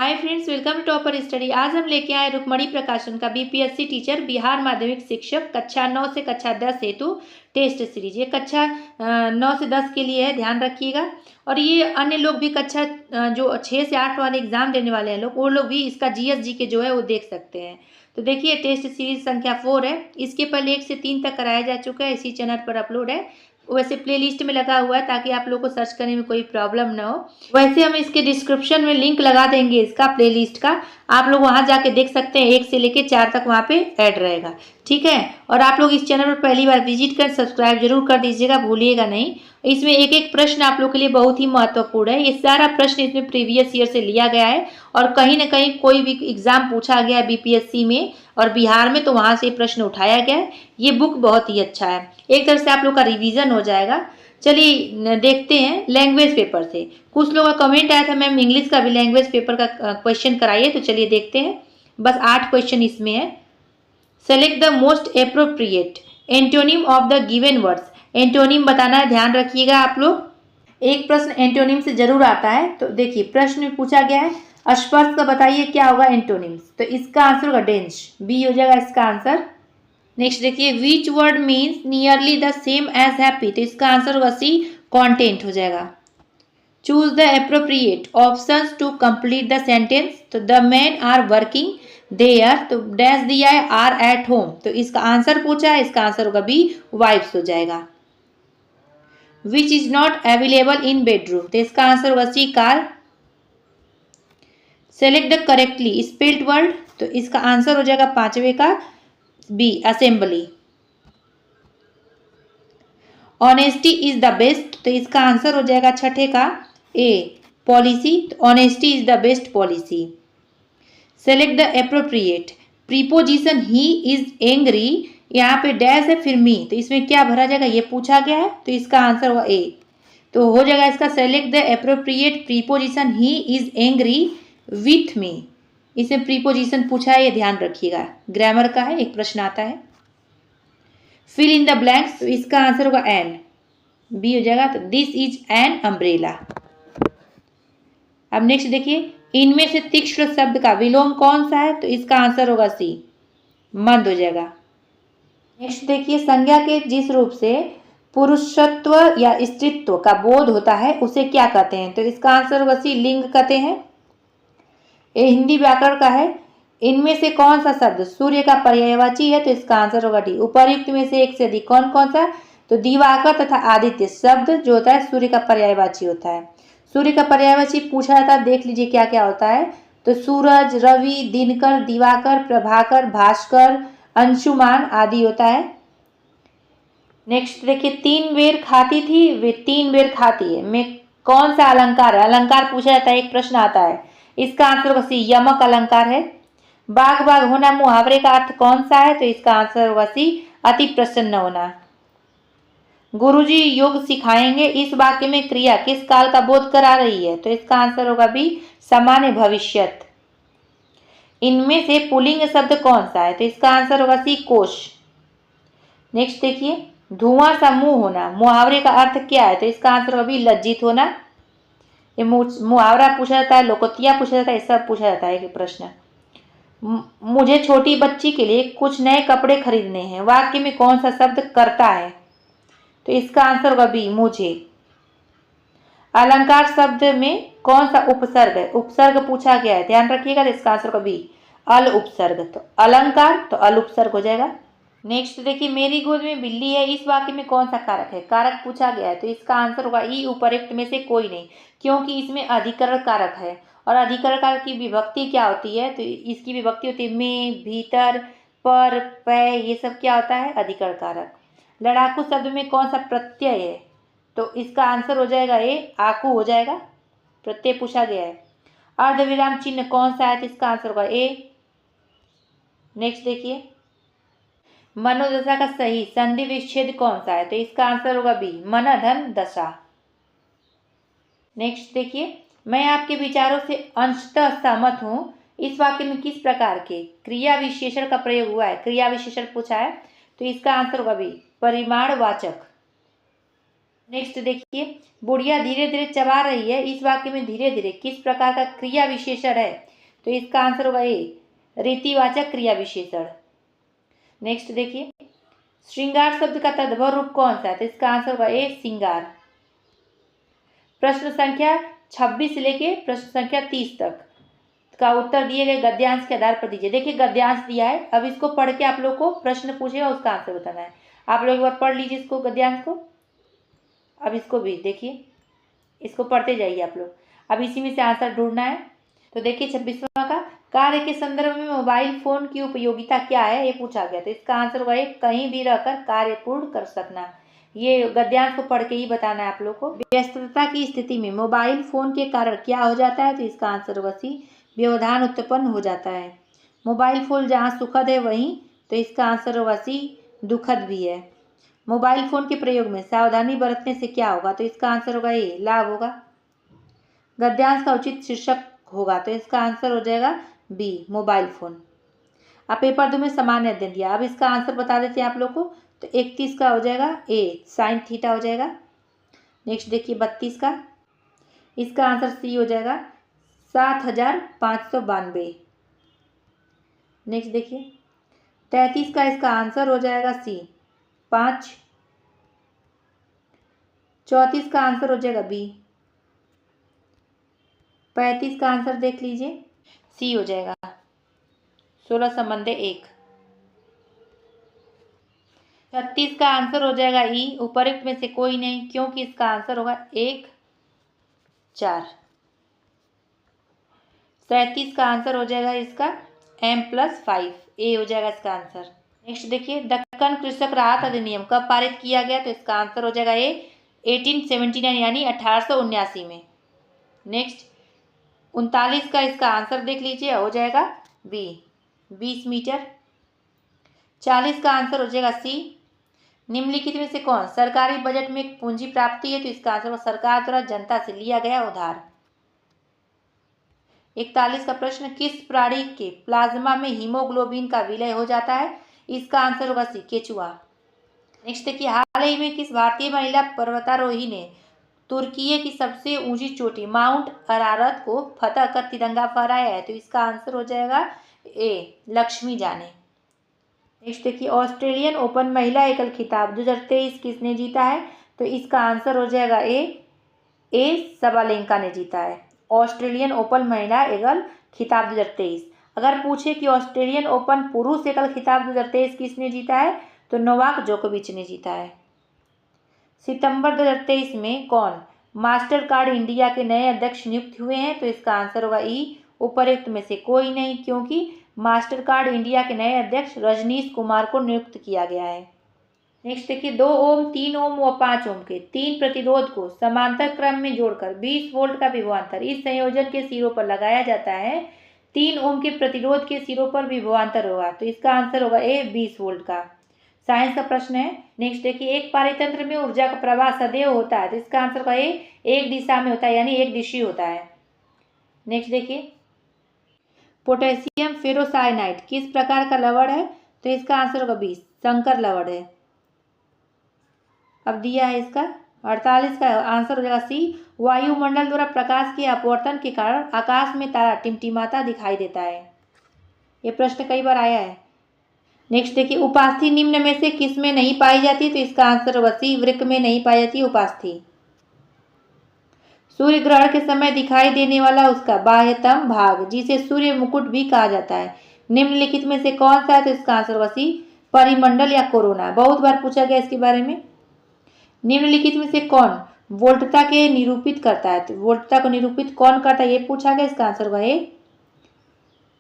Hi friends, welcome to Topper Study. आज हम लेके आए रुक्मणी प्रकाशन का बीपीएससी टीचर बिहार माध्यमिक शिक्षक कक्षा 9 से कक्षा 10 हेतु टेस्ट सीरीज। ये कक्षा 9 से 10 के लिए है, ध्यान रखिएगा। और ये अन्य लोग भी कक्षा जो 6 से 8 वाले एग्जाम देने वाले हैं लोग, वो लोग भी इसका जीएस के जो है वो देख सकते हैं। तो देखिए, टेस्ट सीरीज संख्या 4 है। इसके पहले 1 से 3 तक कराया जा चुका है, इसी चैनल पर अपलोड है। वैसे प्लेलिस्ट में लगा हुआ है ताकि आप लोग को सर्च करने में कोई प्रॉब्लम ना हो। वैसे हम इसके डिस्क्रिप्शन में लिंक लगा देंगे इसका प्लेलिस्ट का, आप लोग वहां जाके देख सकते हैं। 1 से लेके 4 तक वहां पे ऐड रहेगा, ठीक है। और आप लोग इस चैनल पर पहली बार विजिट कर सब्सक्राइब जरूर कर दीजिएगा, भूलिएगा नहीं। इसमें एक एक प्रश्न आप लोग के लिए बहुत ही महत्वपूर्ण है। ये सारा प्रश्न इसमें प्रीवियस ईयर से लिया गया है और कहीं ना कहीं कोई भी एग्जाम पूछा गया है बीपीएससी में और बिहार में, तो वहां से प्रश्न उठाया गया है। ये बुक बहुत ही अच्छा है, एक तरह से आप लोग का रिवीजन हो जाएगा। चलिए देखते हैं लैंग्वेज पेपर से। कुछ लोगों का कमेंट आया था मैम इंग्लिश का भी लैंग्वेज पेपर का क्वेश्चन कराइए, तो चलिए देखते हैं। बस 8 क्वेश्चन इसमें है। Select the most appropriate antonym of the given words. Antonym बताना है, ध्यान रखिएगा आप लोग। एक प्रश्न एंटोनिम से जरूर आता है। तो देखिए, प्रश्न में पूछा गया है स्पर्श का बताइए क्या होगा एंटोनिम्स, तो इसका आंसर होगा डेंस, बी हो जाएगा इसका आंसर। नेक्स्ट देखिए, which word means nearly the same as happy, तो इसका आंसर होगा सी, कॉन्टेंट हो जाएगा। Choose the appropriate options to complete the sentence, तो the man are working there, तो डैश दिया है आर एट होम, तो इसका आंसर पूछा है, इसका आंसर होगा बी, वाइफ्स हो जाएगा। Which is not available in bedroom, तो इसका आंसर होगा C, car. Select the correctly spelled word, तो इसका आंसर हो जाएगा 5वें का B, assembly. Honesty is the best, तो इसका आंसर हो जाएगा 6ठे का ए, पॉलिसी। तो honesty is the best policy. Select the appropriate preposition he is angry, यहाँ पे डैश है फिर मी, तो इसमें क्या भरा जाएगा ये पूछा गया है, तो इसका आंसर होगा ए, तो हो जाएगा इसका select the appropriate preposition he is angry with me. इसमें प्रीपोजिशन पूछा है, ये ध्यान रखिएगा, ग्रामर का है, एक प्रश्न आता है। फिल इन द ब्लैंक्स, तो इसका आंसर होगा एन, बी हो जाएगा। तो दिस इज एन अम्ब्रेला। अब नेक्स्ट देखिए, इनमें से तीक्ष्ण शब्द का विलोम कौन सा है, तो इसका आंसर होगा सी, मंद हो जाएगा। नेक्स्ट देखिए, संज्ञा के जिस रूप से पुरुषत्व या स्त्रीत्व का बोध होता है उसे क्या कहते हैं, तो इसका आंसर होगा सी, लिंग कहते हैं। ये हिंदी व्याकरण का है। इनमें से कौन सा शब्द सूर्य का पर्यायवाची है, तो इसका आंसर होगा डी, उपर्युक्त में से एक से अधिक कौन कौन सा, तो दिवाकर तथा आदित्य शब्द जो होता है सूर्य का पर्यायवाची होता है। सूर्य का पर्यायवाची पूछा जाता है, देख लीजिए क्या क्या होता है, तो सूरज, रवि, दिनकर, दिवाकर, प्रभाकर, भास्कर, अंशुमान आदि होता है। नेक्स्ट देखिए, 3 बेर खाती थी वे 3 बेर खाती है में कौन सा अलंकार है, अलंकार पूछा जाता है, एक प्रश्न आता है, इसका आंसर होगा सी, यमक अलंकार है। बाग बाग होना मुहावरे का अर्थ कौन सा है, तो इसका आंसर होगा सी, अति प्रसन्न होना। गुरुजी योग सिखाएंगे, इस वाक्य में क्रिया किस काल का बोध करा रही है, तो इसका आंसर होगा बी, सामान्य भविष्यत। इनमें से पुल्लिंग शब्द कौन सा है, तो इसका आंसर होगा सी, कोश। नेक्स्ट देखिए, धुआं सा मुंह होना मुहावरे का अर्थ क्या है, तो इसका आंसर होगा बी, लज्जित होना। ये मुहावरा पूछा जाता है, लोकोक्तियां पूछा जाता है, सब पूछा जाता है एक प्रश्न। मुझे छोटी बच्ची के लिए कुछ नए कपड़े खरीदने हैं, वाक्य में कौन सा शब्द करता है, तो इसका आंसर होगा बी, मुझे। अलंकार शब्द में कौन सा उपसर्ग है, उपसर्ग पूछा गया है, ध्यान रखिएगा, तो इसका आंसर होगा बी, अल उपसर्ग। तो अलंकार तो अल उपसर्ग हो जाएगा। नेक्स्ट देखिए, मेरी गोद में बिल्ली है, इस वाक्य में कौन सा कारक है, कारक पूछा गया है, तो इसका आंसर होगा ई, उपयुक्त में से कोई नहीं, क्योंकि इसमें अधिकरण कारक है। और अधिकरण कारक की विभक्ति क्या होती है, तो इसकी विभक्ति होती है में, भीतर, पर, पै, ये सब क्या होता है, अधिकरण कारक। लड़ाकू शब्द में कौन सा प्रत्यय है, तो इसका आंसर हो जाएगा ए, आकू हो जाएगा, प्रत्यय पूछा गया है। अर्धविराम चिन्ह कौन सा है, तो इसका आंसर होगा ए। नेक्स्ट देखिए, मनोदशा का सही संधि विच्छेद कौन सा है, तो इसका आंसर होगा बी, मनधन दशा। नेक्स्ट देखिए, मैं आपके विचारों से अंशतः सहमत हूं, इस वाक्य में किस प्रकार के क्रिया विशेषण का प्रयोग हुआ है, क्रिया विशेषण पूछा है, तो इसका आंसर होगा बी, परिमाणवाचक। नेक्स्ट देखिए, बुढ़िया धीरे धीरे चबा रही है, इस वाक्य में धीरे धीरे किस प्रकार का क्रिया विशेषण है, तो इसका आंसर होगा ए, रीतिवाचक क्रिया विशेषण। नेक्स्ट देखिए, श्रृंगार शब्द का तद्भव रूप कौन सा है? तो इसका आंसर होगा ए, सिंगार। प्रश्न संख्या 26 से लेके प्रश्न संख्या 30 तक का उत्तर दिए गए गद्यांश के आधार पर दीजिए। देखिए गद्यांश दिया है, अब इसको पढ़ के आप लोग को प्रश्न पूछेगा, उसका आंसर बताना है। आप लोग एक बार पढ़ लीजिए इसको, गद्यांश को। अब इसको भी देखिए, इसको पढ़ते जाइए आप लोग। अब इसी में से आंसर ढूंढना है। तो देखिए 26वां का, कार्य के संदर्भ में मोबाइल फोन की उपयोगिता क्या है, ये पूछा गया। तो इसका आंसर होगा कहीं भी रहकर कार्य पूर्ण कर सकना। ये गद्यांश को पढ़ के ही बताना है आप लोग को। व्यस्तता की स्थिति में मोबाइल फोन के कारण क्या हो जाता है? तो इसका आंसर होगा सी, व्यवधान उत्पन्न हो जाता है। मोबाइल फोन जहाँ सुखद है वहीं, तो इसका आंसर होगा सी, दुखद भी है। मोबाइल फोन के प्रयोग में सावधानी बरतने से क्या होगा? तो इसका आंसर होगा ए, लाभ होगा। गद्यांश का उचित शीर्षक होगा, तो इसका आंसर हो जाएगा बी, मोबाइल फोन। अब पेपर 2 में सामान्य अध्ययन दिया, अब इसका आंसर बता देते हैं आप लोग को। तो 31 का हो जाएगा ए, साइन थीटा हो जाएगा। नेक्स्ट देखिए 32 का, इसका आंसर सी हो जाएगा 7592। नेक्स्ट देखिए 33 का, इसका आंसर हो जाएगा सी, 5। 34 का आंसर हो जाएगा बी। 35 का आंसर देख लीजिए, सी हो जाएगा, 16 संबंधे 1। 36 का आंसर हो जाएगा ई, उपरोक्त में से कोई नहीं, क्योंकि इसका आंसर होगा 1, 4। 37 का आंसर हो जाएगा इसका m+5, ए हो जाएगा इसका आंसर। नेक्स्ट देखिए, दक्कन कृषक राहत अधिनियम कब पारित किया गया? तो इसका आंसर हो जाएगा ए, 1879 यानी 1879 में। नेक्स्ट 39 का, इसका आंसर देख लीजिए, हो जाएगा बी, 20 मीटर। 40 का आंसर हो जाएगा सी, निम्नलिखित में से कौन सरकारी बजट में एक पूंजी प्राप्ति है? तो इसका आंसर सरकार द्वारा जनता से लिया गया उधार। 41 का प्रश्न, किस प्राणी के प्लाज्मा में हीमोग्लोबिन का विलय हो जाता है? इसका आंसर होगा सी, केचुआ। नेक्स्ट देखिए, हाल ही में किस भारतीय महिला पर्वतारोही ने तुर्की की सबसे ऊंची चोटी माउंट अरारत को फतह कर तिरंगा फहराया है? तो इसका आंसर हो जाएगा ए, लक्ष्मी जाने। नेक्स्ट देखिए, ऑस्ट्रेलियन ओपन महिला एकल खिताब 2023 किसने जीता है? तो इसका आंसर हो जाएगा ए, सबालेंका ने जीता है। ऑस्ट्रेलियन ओपन महिला एकल खिताब 2023। अगर पूछे कि ऑस्ट्रेलियन ओपन पुरुष एकल खिताब 2023 किसने जीता है? तो नोवाक जोकोविच ने जीता है। सितंबर 2023 में कौन मास्टर कार्ड इंडिया के नए अध्यक्ष नियुक्त हुए हैं? तो इसका आंसर होगा ई, उपरोक्त में से कोई नहीं, क्योंकि मास्टर कार्ड इंडिया के नए अध्यक्ष रजनीश कुमार को नियुक्त किया गया है। नेक्स्ट देखिए, 2 ओम, 3 ओम व 5 ओम के 3 प्रतिरोध को समांतर क्रम में जोड़कर 20 वोल्ट का विभवांतर इस संयोजन के सिरों पर लगाया जाता है। 3 ओम के प्रतिरोध के सिरों पर विभवांतर होगा, तो इसका आंसर होगा ए, 20 वोल्ट का। साइंस का प्रश्न है। नेक्स्ट देखिए, एक पारतंत्र में ऊर्जा का प्रवाह सदैव होता है, तो इसका आंसर होगा ए, एक दिशा में होता है, यानी एक दिशीय होता है। नेक्स्ट देखिए, पोटेशियम फेरोसाइनाइड किस प्रकार का लवण है? तो इसका आंसर होगा बी, संकर लवण है। अब दिया है इसका 48 का आंसर हो जाएगा सी, वायुमंडल द्वारा प्रकाश के अपवर्तन के कारण आकाश में तारा टिमटिमाता दिखाई देता है। ये प्रश्न कई बार आया है। नेक्स्ट देखिए, उपास्थि निम्न में से किस में नहीं पाई जाती? तो इसका आंसर होगा सी, वृक्क में नहीं पाई जाती उपास्थि। सूर्य ग्रहण के समय दिखाई देने वाला उसका बाह्यतम भाग, जिसे सूर्य मुकुट भी कहा जाता है, निम्नलिखित में से कौन सा है? तो इसका आंसर होगा सी, परिमंडल या कोरोना। बहुत बार पूछा गया इसके बारे में। निम्नलिखित में से कौन वोल्टता के निरूपित करता है? तो वोल्टता को निरूपित कौन करता है, ये पूछा गया। इसका आंसर होगा ए,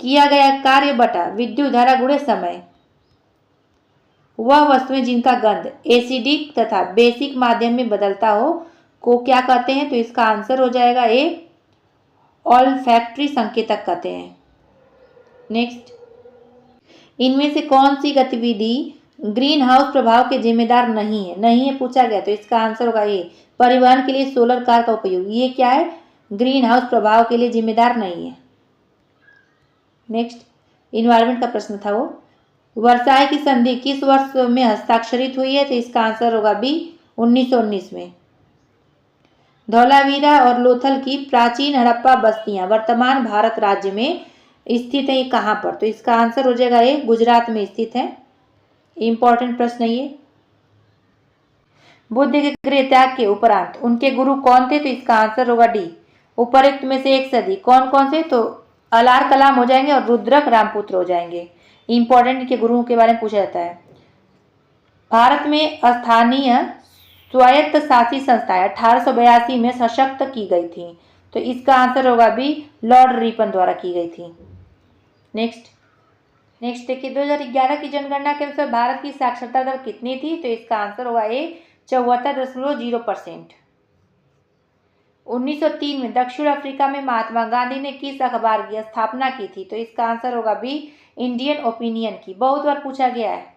किया गया कार्य बटा विद्युत धारा गुणे समय। वह वस्तुएं जिनका गंध एसिडिक तथा बेसिक माध्यम में बदलता हो को क्या कहते हैं? तो इसका आंसर हो जाएगा ए, ऑल्फैक्टरी संकेतक कहते हैं। नेक्स्ट, इनमें से कौन सी गतिविधि ग्रीन हाउस प्रभाव के जिम्मेदार नहीं है? नहीं है पूछा गया, तो इसका आंसर होगा ए, परिवहन के लिए सोलर कार का उपयोग। ये क्या है? ग्रीन हाउस प्रभाव के लिए जिम्मेदार नहीं है। नेक्स्ट, इन्वायरमेंट का प्रश्न था वो, वर्साई की संधि किस वर्ष में हस्ताक्षरित हुई है? तो इसका आंसर होगा बी, 1919 में। धौलावीरा और लोथल की प्राचीन हड़प्पा बस्तियां वर्तमान भारत राज्य में स्थित है ये कहाँ पर? तो इसका आंसर हो जाएगा ए, गुजरात में स्थित है। इंपॉर्टेंट प्रश्न है ये। बुद्ध के गृह त्याग के उपरांत उनके गुरु कौन थे? तो इसका आंसर होगा डी, उपरोक्त में से एक सदी। कौन कौन से? तो अलार कलाम हो जाएंगे और रुद्रक रामपुत्र हो जाएंगे। इंपॉर्टेंट के गुरुओं के बारे में पूछा जाता है। भारत में स्थानीय स्वायत्त शासी संस्थाएं 1882 में सशक्त की गई थी। तो इसका आंसर होगा बी, लॉर्ड रिपन द्वारा की गई थी। नेक्स्ट देखिए, 2011 की जनगणना के अनुसार भारत की साक्षरता दर कितनी थी? तो इसका आंसर होगा ए, 74.0%। 1903 में दक्षिण अफ्रीका में महात्मा गांधी ने किस अखबार की स्थापना की थी? तो इसका आंसर होगा बी, इंडियन ओपिनियन की। बहुत बार पूछा गया है।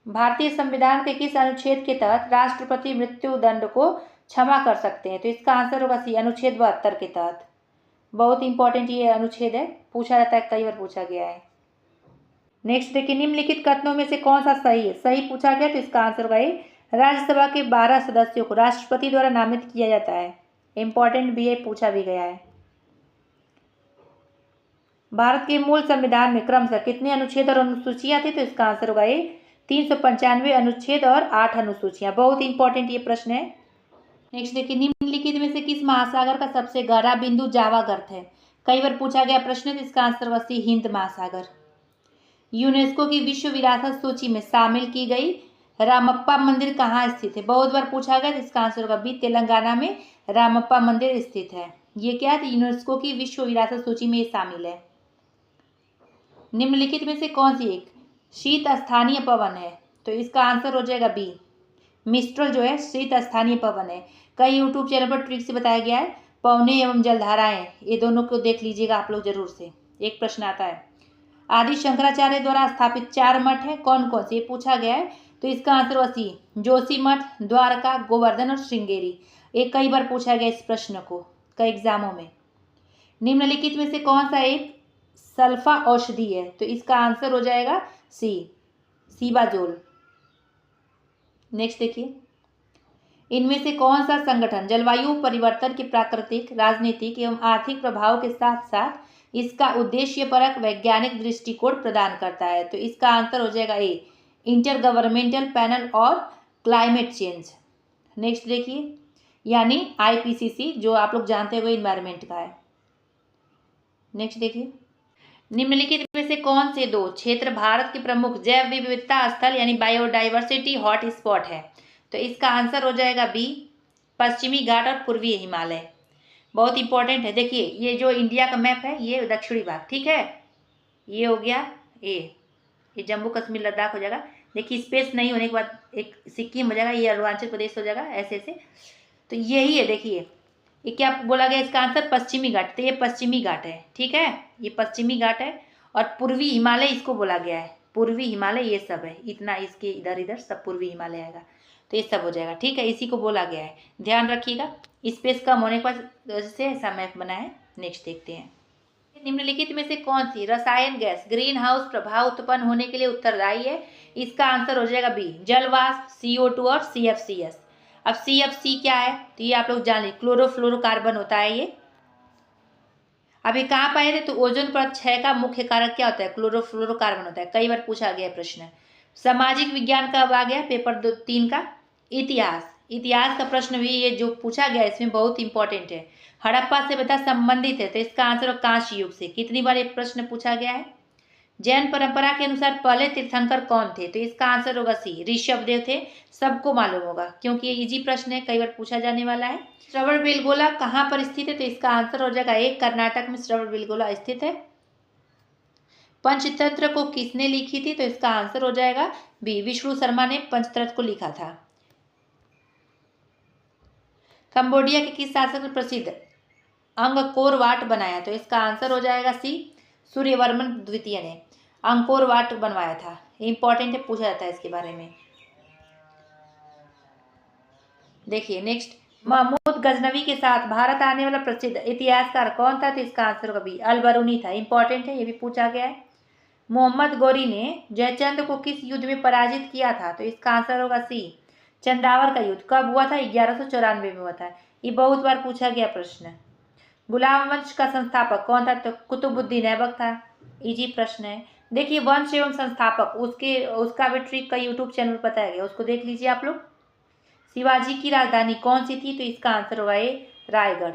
भारतीय संविधान के किस अनुच्छेद के तहत राष्ट्रपति मृत्यु दंड को क्षमा कर सकते हैं? तो इसका आंसर होगा सी, अनुच्छेद 72 के तहत। बहुत इंपॉर्टेंट ये अनुच्छेद है, पूछा जाता है, कई बार पूछा गया है। नेक्स्ट देखिए, निम्नलिखित कथनों में से कौन सा सही है? सही पूछा गया तो इसका आंसर होगा ए, राज्यसभा के 12 सदस्यों को राष्ट्रपति द्वारा नामित किया जाता है। इंपॉर्टेंट भी है, पूछा भी गया है। भारत के मूल संविधान में क्रमशः कितने अनुच्छेद और अनुसूचियां थी? तो इसका आंसर होगा ए, 395 अनुच्छेद और 8 अनुसूचियां। बहुत इंपॉर्टेंट ये प्रश्न है। नेक्स्ट देखिए, निम्नलिखित में से किस महासागर का सबसे गहरा बिंदु जावा गर्त है? कई बार पूछा गया प्रश्न, तो इसका आंसर होगा सी, हिंद महासागर। यूनेस्को की विश्व विरासत सूची में शामिल की गई रामप्पा मंदिर कहाँ स्थित है? बहुत बार पूछा गया, तो इसका आंसर होगा बी, तेलंगाना में रामप्पा मंदिर स्थित है। ये क्या है? यूनेस्को की विश्व विरासत सूची में ये शामिल है। निम्नलिखित में से कौन सी एक शीत स्थानीय पवन है? तो इसका आंसर हो जाएगा बी, मिस्ट्रल जो है शीत स्थानीय पवन है। कई यूट्यूब चैनल पर ट्रिक से बताया गया है। पवने एवं जलधाराएं, ये दोनों को देख लीजिएगा आप लोग जरूर से, एक प्रश्न आता है। आदि शंकराचार्य द्वारा स्थापित 4 मठ है, कौन कौन से? ये पूछा गया है। तो इसका आंसर होगा सी, जोशी मठ, द्वारका, गोवर्धन और श्रृंगेरी। ये कई बार पूछा गया इस प्रश्न को कई एग्जामों में। निम्नलिखित में से कौन सा एक सल्फा औषधि है? तो इसका आंसर हो जाएगा सी, सीबाजोल। नेक्स्ट देखिए, इनमें से कौन सा संगठन जलवायु परिवर्तन के प्राकृतिक, राजनीतिक एवं आर्थिक प्रभाव के साथ साथ इसका उद्देश्यपरक वैज्ञानिक दृष्टिकोण प्रदान करता है? तो इसका आंसर हो जाएगा ए, इंटर गवर्नमेंटल पैनल और क्लाइमेट चेंज। नेक्स्ट देखिए, यानी IPCC, जो आप लोग जानते हैं वो इन्वायरमेंट का है। नेक्स्ट देखिए, निम्नलिखित में से कौन से 2 क्षेत्र भारत के प्रमुख जैव विविधता स्थल यानी बायोडाइवर्सिटी हॉट स्पॉट है? तो इसका आंसर हो जाएगा बी, पश्चिमी घाट और पूर्वी हिमालय। बहुत इंपॉर्टेंट है। देखिए, ये जो इंडिया का मैप है ये दक्षिणी भाग, ठीक है, ये हो गया ए, ये जम्मू कश्मीर लद्दाख हो जाएगा। देखिए, स्पेस नहीं होने के बाद एक सिक्किम हो जाएगा, ये अरुणाचल प्रदेश हो जाएगा, ऐसे ऐसे। तो यही है। देखिए, ये क्या बोला गया इसका आंसर? पश्चिमी घाट। तो ये पश्चिमी घाट है, ठीक है, ये पश्चिमी घाट है। और पूर्वी हिमालय इसको बोला गया है, पूर्वी हिमालय ये सब है, इतना इसके इधर इधर सब पूर्वी हिमालय आएगा। तो ये सब हो जाएगा, ठीक है, इसी को बोला गया है, ध्यान रखिएगा। स्पेस कम होने के बाद से ऐसा मैप बना है। नेक्स्ट देखते हैं, निम्नलिखित में से कौन सी रसायन गैस ग्रीन हाउस प्रभाव उत्पन्न होने के लिए उत्तरदायी है? इसका आंसर हो जाएगा बी, जलवाष्प, CO2 और CFCS। अब CFC क्या है? तो ये आप लोग जान लीजिए, क्लोरोफ्लोरोकार्बन होता है ये। अब ये कहाँ पाए थे? तो ओजोन परत क्षय का मुख्य कारक क्या होता है? क्लोरोफ्लोरोकार्बन होता है। कई बार पूछा गया प्रश्न। सामाजिक विज्ञान कब आ गया? पेपर 3 का। इतिहास का प्रश्न भी ये जो पूछा गया इसमें बहुत इंपॉर्टेंट है। हड़प्पा से बता संबंधित है, तो इसका आंसर कांस्य युग से। कितनी बार एक प्रश्न पूछा गया है। जैन परंपरा के अनुसार पहले तीर्थंकर कौन थे? तो इसका आंसर होगा सी, ऋषभदेव थे। सबको मालूम होगा क्योंकि ये इजी प्रश्न है, कई बार पूछा जाने वाला है। श्रवणबेलगोला कहाँ पर स्थित है? तो इसका आंसर हो जाएगा ए, कर्नाटक में श्रवणबेलगोला स्थित है। पंचतंत्र को किसने लिखी थी? तो इसका आंसर हो जाएगा बी, विष्णु शर्मा ने पंचतंत्र को लिखा था। कंबोडिया के किस शासक ने प्रसिद्ध अंगकोर वाट बनाया? तो इसका आंसर हो जाएगा सी, सूर्यवर्मन द्वितीय ने अंगकोर वाट बनवाया था। इंपॉर्टेंट है, पूछा जाता है इसके बारे में। देखिए नेक्स्ट, महमूद गजनवी के साथ भारत आने वाला प्रसिद्ध इतिहासकार कौन था? तो इसका आंसर होगा बी, अल बरूनी था। इंपॉर्टेंट है, ये भी पूछा गया है। मोहम्मद गौरी ने जयचंद को किस युद्ध में पराजित किया था? तो इसका आंसर होगा सी, चंदावर का युद्ध। कब हुआ था? 1194 में हुआ था। ये बहुत बार पूछा गया प्रश्न। गुलाम वंश का संस्थापक कौन था? तो कुतुबुद्दीन ऐबक था। इजी प्रश्न है। देखिए वंश एवं संस्थापक उसका भी ट्रिक का यूट्यूब चैनल बताया गया, उसको देख लीजिए आप लोग। शिवाजी की राजधानी कौन सी थी? तो इसका आंसर होगा ए रायगढ़।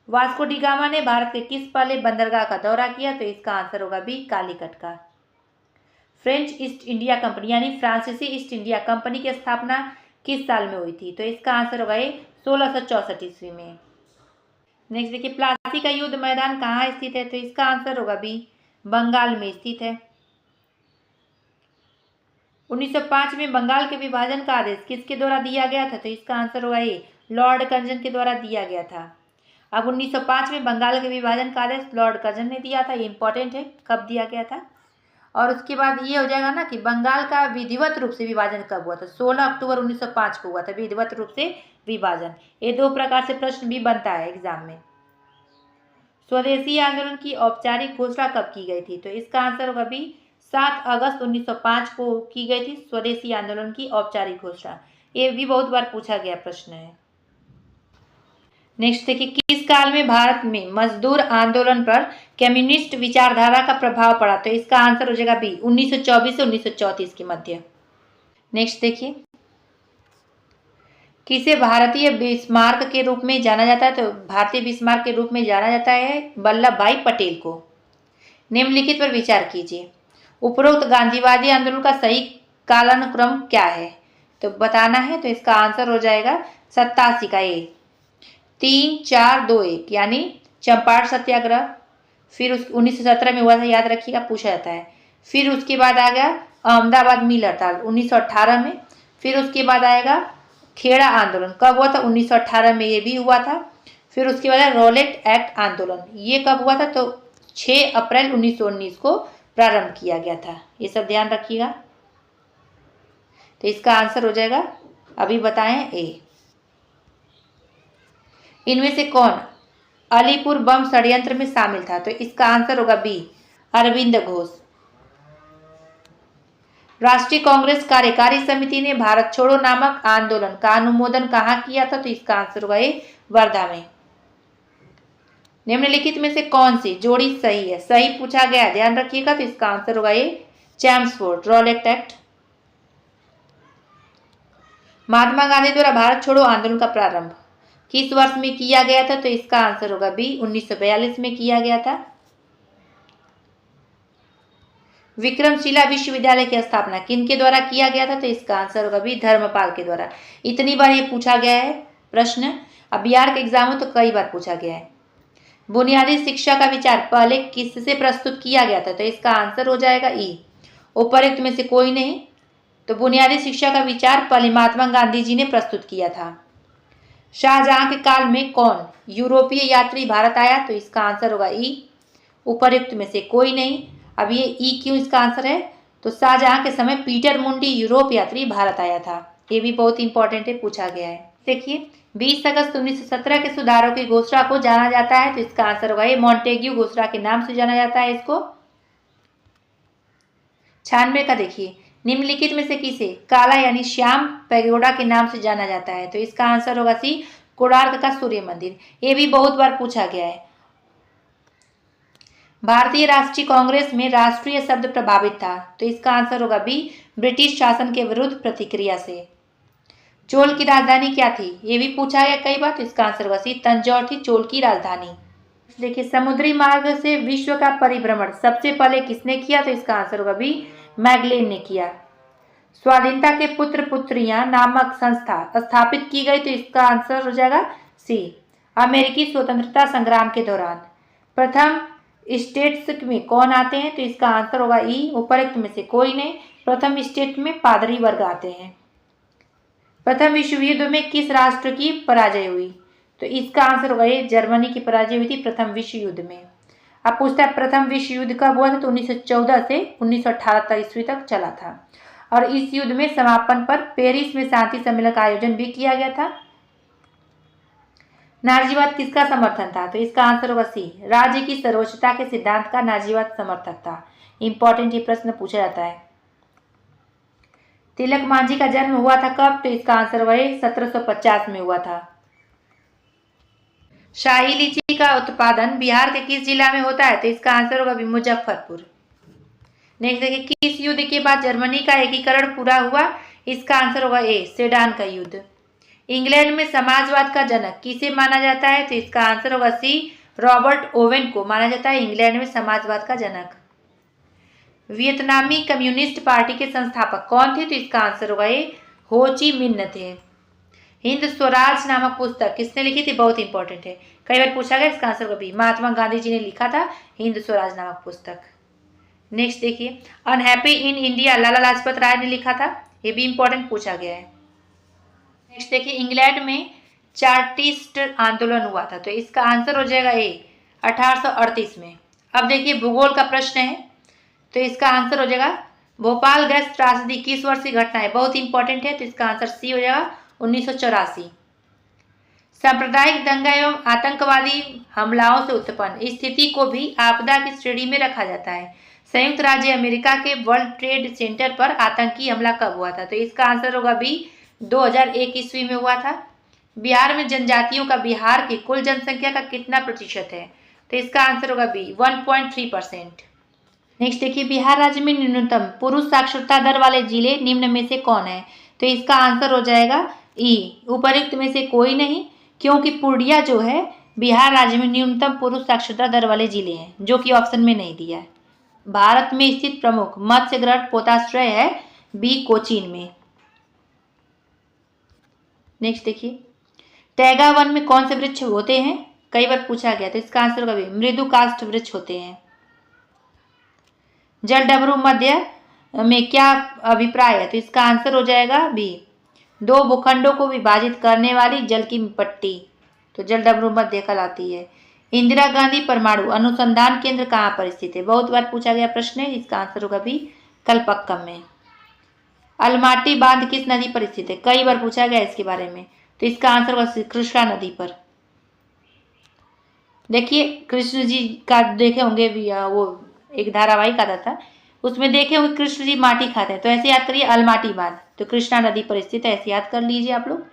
वास्को डी गामा ने भारत के किस पहले बंदरगाह का दौरा किया? तो इसका आंसर होगा बी कालीकट का। फ्रेंच ईस्ट इंडिया कंपनी यानी फ्रांसीसी ईस्ट इंडिया कंपनी की स्थापना किस साल में हुई थी? तो इसका आंसर होगा ये 1664 ईस्वी में। नेक्स्ट देखिए प्लासी का युद्ध मैदान कहाँ स्थित है? तो इसका आंसर होगा बी बंगाल में स्थित है। 1905 में बंगाल के विभाजन का आदेश किसके द्वारा दिया गया था? तो इसका आंसर होगा ये लॉर्ड कर्जन के द्वारा दिया गया था। अब 1905 में बंगाल के विभाजन का आदेश लॉर्ड कर्जन ने दिया था, ये इंपॉर्टेंट है कब दिया गया था। और उसके बाद ये हो जाएगा ना कि बंगाल का विधिवत रूप से विभाजन कब हुआ था? 16 अक्टूबर 1905 को हुआ था विधिवत रूप से विभाजन। ये दो प्रकार से प्रश्न भी बनता है एग्जाम में। स्वदेशी आंदोलन की औपचारिक घोषणा कब की गई थी? तो इसका आंसर होगा भी 7 अगस्त 1905 को की गई थी स्वदेशी आंदोलन की औपचारिक घोषणा। ये भी बहुत बार पूछा गया प्रश्न है। नेक्स्ट देखिए किस काल में भारत में मजदूर आंदोलन पर कम्युनिस्ट विचारधारा का प्रभाव पड़ा? तो इसका आंसर हो जाएगा बी 1924 से 1934 के मध्य। नेक्स्ट देखिए किसे भारतीय बिस्मार्क के रूप में जाना जाता है? तो भारतीय बिस्मार्क के रूप में जाना जाता है वल्लभ भाई पटेल को। निम्नलिखित पर विचार कीजिए। उपरोक्त गांधीवादी आंदोलन का सही कालानुक्रम क्या है? तो बताना है। तो इसका आंसर हो जाएगा 87 का ए 3, 4, 2, 1 यानी चंपारण सत्याग्रह। फिर 1917 में हुआ था, याद रखिएगा पूछा जाता है। फिर उसके बाद आ गया अहमदाबाद मिल हड़ताल 1918 में। फिर उसके बाद आएगा खेड़ा आंदोलन, कब हुआ था? 1918 में ये भी हुआ था। फिर उसके बाद रॉलेट एक्ट आंदोलन, ये कब हुआ था? तो 6 अप्रैल 1919 को प्रारंभ किया गया था। ये सब ध्यान रखिएगा। तो इसका आंसर हो जाएगा अभी बताएं ए। इनमें से कौन अलीपुर बम षड्यंत्र में शामिल था? तो इसका आंसर होगा बी अरविंद घोष। राष्ट्रीय कांग्रेस कार्यकारी समिति ने भारत छोड़ो नामक आंदोलन का अनुमोदन कहाँ किया था? तो इसका आंसर होगा ए वर्धा में। निम्नलिखित में से कौन सी जोड़ी सही है? सही पूछा गया, ध्यान रखिएगा। तो इसका आंसर होगा ए Chelmsford Rowlatt act. Mahatma Gandhi द्वारा भारत छोड़ो आंदोलन का प्रारंभ किस वर्ष में किया गया था? तो इसका आंसर होगा बी 1942 में किया गया था। विक्रमशिला विश्वविद्यालय की स्थापना किनके द्वारा किया गया था? तो इसका आंसर होगा बी धर्मपाल के द्वारा। इतनी बार ये पूछा गया है प्रश्न, अब बिहार के एग्जाम में तो कई बार पूछा गया है। बुनियादी शिक्षा का विचार पहले किससे प्रस्तुत किया गया था? तो इसका आंसर हो जाएगा ई उपरोक्त में से कोई नहीं। तो बुनियादी शिक्षा का विचार पहले महात्मा गांधी जी ने प्रस्तुत किया था। शाहजहां के काल में कौन यूरोपीय यात्री भारत आया? तो इसका आंसर होगा ई उपरोक्त में से कोई नहीं। अब ये ई क्यों इसका आंसर है? तो शाहजहां के समय पीटर मुंडी यूरोप यात्री भारत आया था। ये भी बहुत इंपॉर्टेंट है, पूछा गया है। देखिए 20 अगस्त 1917 के सुधारों की घोषणा को जाना जाता है। तो इसका आंसर होगा ये मॉन्टेग्यू घोषणा के नाम से जाना जाता है इसको। 96 का देखिए निम्नलिखित में से किसे काला यानी श्याम पैगोडा के नाम से जाना जाता है? तो इसका आंसर होगा सी कोणार्क का सूर्य मंदिर। ये भी बहुत बार पूछा गया है। भारतीय राष्ट्रीय कांग्रेस में राष्ट्रीय शब्द प्रभावित था। तो इसका आंसर होगा बी ब्रिटिश शासन के विरुद्ध प्रतिक्रिया से। चोल की राजधानी क्या थी? ये भी पूछा गया कई बार। तो इसका आंसर होगा सी तंजौर थी चोल की राजधानी। देखिए समुद्री मार्ग से विश्व का परिभ्रमण सबसे पहले किसने किया? तो इसका आंसर होगा बी मैगलेन ने किया। स्वाधीनता के पुत्र पुत्रियां नामक संस्था स्थापित की गई। तो इसका आंसर हो जाएगा सी अमेरिकी स्वतंत्रता संग्राम के दौरान। प्रथम स्टेट्स में कौन आते हैं? तो इसका आंसर होगा ई उपरोक्त में से कोई नहीं। प्रथम स्टेट में पादरी वर्ग आते हैं। प्रथम विश्व युद्ध में किस राष्ट्र की पराजय हुई? तो इसका आंसर होगा ये जर्मनी की पराजय हुई थी प्रथम विश्व युद्ध में। अब पूछता है प्रथम विश्व युद्ध कब हुआ था? तो 1914 से 1918 ईस्वी तक चला था। और इस युद्ध में समापन पर पेरिस में शांति सम्मेलन का आयोजन भी किया गया था। नाजीवाद किसका समर्थन था? तो इसका आंसर होगा सी राज्य की सर्वोच्चता के सिद्धांत का नाजीवाद समर्थक था। इंपॉर्टेंट ये प्रश्न पूछा जाता है। तिलक मांझी का जन्म हुआ था कब? तो इसका आंसर होगा 1750 में हुआ था। शाही लीची का उत्पादन बिहार के किस जिला में होता है? तो इसका आंसर होगा मुजफ्फरपुर। नेक्स्ट देखिए, किस युद्ध के बाद जर्मनी का एकीकरण पूरा हुआ? इसका आंसर होगा ए, सेडान का युद्ध। इंग्लैंड में समाजवाद का जनक किसे माना जाता है? तो इसका आंसर होगा सी, रॉबर्ट ओवेन को माना जाता है इंग्लैंड में समाजवाद का जनक। वियतनामी कम्युनिस्ट पार्टी के संस्थापक कौन थे? तो इसका आंसर होगा ए, हो ची मिन्ह थे। हिंद स्वराज नामक पुस्तक किसने लिखी थी? बहुत इंपॉर्टेंट है, कई बार पूछा गया। इसका आंसर होगा बी, महात्मा गांधी जी ने लिखा था हिंद स्वराज नामक पुस्तक। नेक्स्ट देखिए, unhappy in India Lala Lajpat Rai ने लिखा था, ये भी इंपॉर्टेंट पूछा गया है। नेक्स्ट देखिए, इंग्लैंड में चार्टिस्ट आंदोलन हुआ था, तो इसका आंसर हो जाएगा ए, 1838 में। अब देखिए भूगोल का प्रश्न है, तो इसका आंसर हो जाएगा भोपाल गैस त्रासदी किस वर्ष की घटना है? बहुत इंपॉर्टेंट है, तो इसका आंसर सी हो जाएगा 1984। सांप्रदायिक दंगा एवं आतंकवादी हमलाओं से उत्पन्न स्थिति को भी आपदा की श्रेणी में रखा जाता है। संयुक्त राज्य अमेरिका के वर्ल्ड ट्रेड सेंटर पर आतंकी हमला कब हुआ था? तो इसका आंसर होगा बी, 2001 ईस्वी में हुआ था। बिहार में जनजातियों का बिहार की कुल जनसंख्या का कितना प्रतिशत है? तो इसका आंसर होगा बी, 1.3%। नेक्स्ट देखिए, बिहार राज्य में न्यूनतम पुरुष साक्षरता दर वाले जिले निम्न में से कौन है? तो इसका आंसर हो जाएगा ई, उपरोक्त में से कोई नहीं, क्योंकि पूर्णिया जो है बिहार राज्य में न्यूनतम पुरुष साक्षरता दर वाले जिले हैं, जो कि ऑप्शन में नहीं दिया है। भारत में स्थित प्रमुख मत्स्य ग्रहण पोताश्रय है बी, कोचीन में। नेक्स्ट देखिए, टैगा वन में कौन से वृक्ष होते हैं? कई बार पूछा गया, तो इसका आंसर होगा बी, मृदु काष्ठ वृक्ष होते हैं। जल डमरू मध्य में क्या अभिप्राय है? तो इसका आंसर हो जाएगा बी, दो भूखंडों को विभाजित करने वाली जल की पट्टी, तो जल डमरू मध्य कहलाती है। इंदिरा गांधी परमाणु अनुसंधान केंद्र कहाँ पर स्थित है? बहुत बार पूछा गया प्रश्न है, इसका आंसर होगा बी, कलपक्कम में। अलमाटी बांध किस नदी पर स्थित है? कई बार पूछा गया इसके बारे में, तो इसका आंसर होगा कृष्णा नदी पर। देखिए कृष्ण जी का देखे होंगे, वो एक धारावाहिक आता था, उसमें देखे होंगे कृष्ण जी माटी खाते हैं, तो ऐसे याद करिए, अलमाटी बांध तो कृष्णा नदी पर स्थित है, ऐसे याद कर लीजिए आप लोग।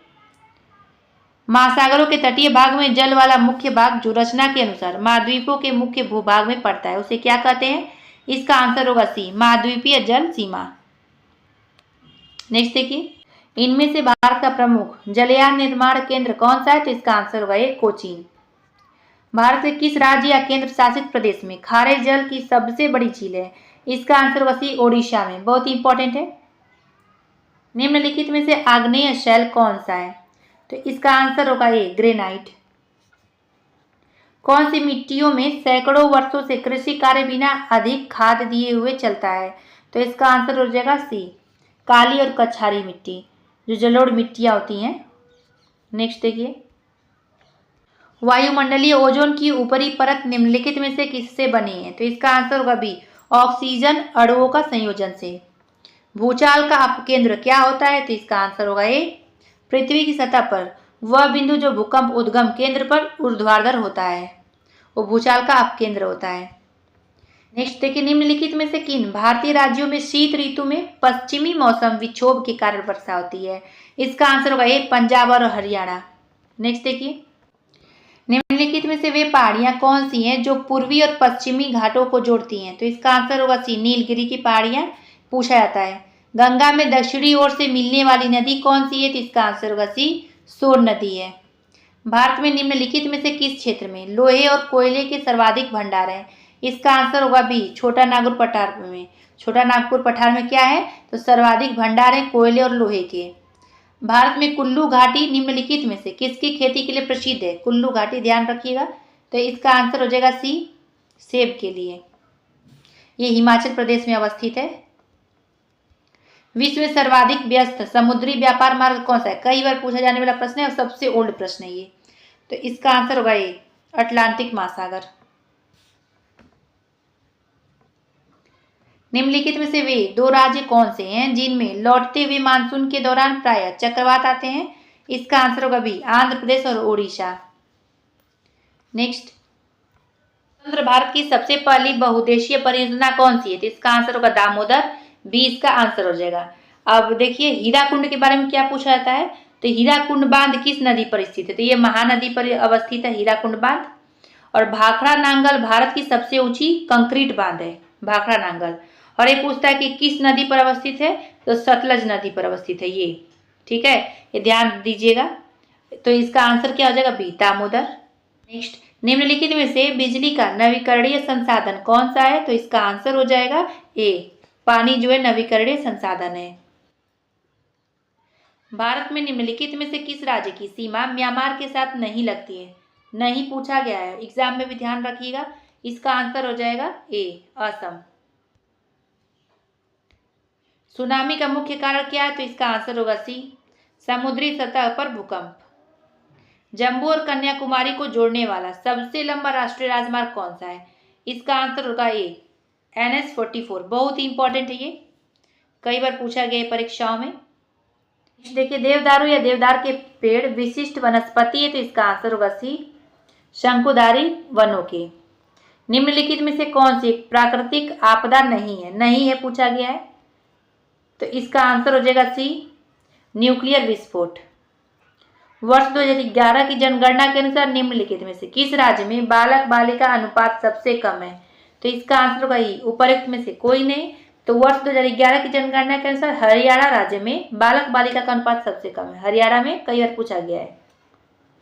महासागरों के तटीय भाग में जल वाला मुख्य भाग जो रचना के अनुसार महाद्वीपों के मुख्य भूभाग में पड़ता है, उसे क्या कहते हैं? इसका आंसर होगा सी, महाद्वीपीय जल सीमा। नेक्स्ट देखिए, इनमें से भारत का प्रमुख जलयान निर्माण केंद्र कौन सा है? तो इसका आंसर होगा ये, कोचीन। भारत के किस राज्य या केंद्र शासित प्रदेश में खारे जल की सबसे बड़ी झील है? इसका आंसर होगा सी, ओडिशा में। बहुत इंपॉर्टेंट है। निम्नलिखित में से आग्नेय शैल कौन सा है? तो इसका आंसर होगा ए, ग्रेनाइट। कौन सी मिट्टियों में सैकड़ों वर्षों से कृषि कार्य बिना अधिक खाद दिए हुए चलता है? तो इसका आंसर हो जाएगा सी, काली और कछारी मिट्टी, जो जलोढ़ मिट्टियां होती हैं। नेक्स्ट देखिए, वायुमंडलीय ओजोन की ऊपरी परत निम्नलिखित में से किससे बनी है? तो इसका आंसर होगा बी, ऑक्सीजन अणुओं का संयोजन से। भूचाल का अपकेंद्र क्या होता है? तो इसका आंसर होगा ए, पृथ्वी की सतह पर वह बिंदु जो भूकंप उद्गम केंद्र पर ऊर्ध्वाधर होता है, वो भूचाल का अपकेंद्र होता है। नेक्स्ट देखिए, निम्नलिखित में से किन भारतीय राज्यों में शीत ऋतु में पश्चिमी मौसम विक्षोभ के कारण वर्षा होती है? इसका आंसर होगा ए, पंजाब और हरियाणा। नेक्स्ट देखिए, निम्नलिखित में से वे पहाड़ियां कौन सी हैं जो पूर्वी और पश्चिमी घाटों को जोड़ती हैं? तो इसका आंसर होगा सी, नीलगिरी की पहाड़ियां पूछा जाता है। गंगा में दक्षिणी ओर से मिलने वाली नदी कौन सी है? तो इसका आंसर होगा सी, सोन नदी है। भारत में निम्नलिखित में से किस क्षेत्र में लोहे और कोयले के सर्वाधिक भंडार हैं? इसका आंसर होगा बी, छोटा नागपुर पठार में। छोटा नागपुर पठार में क्या है? तो सर्वाधिक भंडार है कोयले और लोहे के। भारत में कुल्लू घाटी निम्नलिखित में से किसकी खेती के लिए प्रसिद्ध है? कुल्लू घाटी ध्यान रखिएगा, तो इसका आंसर हो जाएगा सी, सेब के लिए। ये हिमाचल प्रदेश में अवस्थित है। विश्व में सर्वाधिक व्यस्त समुद्री व्यापार मार्ग कौन सा है? कई बार पूछा जाने वाला प्रश्न है और सबसे ओल्ड प्रश्न है ये, तो इसका आंसर होगा ये, अटलांटिक महासागर। निम्नलिखित में से वे दो राज्य कौन से हैं जिनमें लौटते हुए मानसून के दौरान प्रायः चक्रवात आते हैं? इसका आंसर होगा बी, आंध्र प्रदेश और ओडिशा। नेक्स्ट, स्वतंत्र भारत की सबसे पहली बहुउद्देशीय परियोजना कौन सी है? तो इसका आंसर होगा दामोदर, बी इसका आंसर हो जाएगा। अब देखिए हीराकुंड के बारे में क्या पूछा जाता है, तो हीराकुंड बांध किस नदी पर स्थित है? तो ये महानदी पर अवस्थित है हीराकुंड बांध। और भाखड़ा नांगल भारत की सबसे ऊंची कंक्रीट बांध है भाखड़ा नांगल। और ये पूछता है कि किस नदी पर अवस्थित है? तो सतलज नदी पर अवस्थित है ये। ठीक है, ये ध्यान दीजिएगा। तो इसका आंसर क्या हो जाएगा? बी, दामोदर। नेक्स्ट, निम्नलिखित में से बिजली का नवीकरणीय संसाधन कौन सा है? तो इसका आंसर हो जाएगा ए, पानी जो है नवीकरणीय संसाधन है। भारत में निम्नलिखित में से किस राज्य की सीमा म्यांमार के साथ नहीं लगती है? नहीं पूछा गया है, एग्जाम में भी ध्यान रखिएगा। इसका आंसर हो जाएगा ए, असम। सुनामी का मुख्य कारण क्या है? तो इसका आंसर होगा सी, समुद्री सतह पर भूकंप। जम्मू और कन्याकुमारी को जोड़ने वाला सबसे लंबा राष्ट्रीय राजमार्ग कौन सा है? इसका आंसर होगा ए, NH-44। बहुत ही इंपॉर्टेंट है ये, कई बार पूछा गया है परीक्षाओं में। देखिए, देवदारू या देवदार के पेड़ विशिष्ट वनस्पति है, तो इसका आंसर होगा सी, शंकुधारी वनों के। निम्नलिखित में से कौन सी प्राकृतिक आपदा नहीं है? नहीं है पूछा गया है, तो इसका आंसर हो जाएगा सी, न्यूक्लियर विस्फोट। वर्ष 2011 की जनगणना के अनुसार निम्नलिखित में से किस राज्य में बालक बालिका अनुपात सबसे कम है? तो इसका आंसर होगा ई, उपरोक्त में से कोई नहीं। तो वर्ष 2011 की जनगणना के अनुसार हरियाणा राज्य में बालक बालिका का अनुपात सबसे कम है। हरियाणा में कई बार पूछा गया है।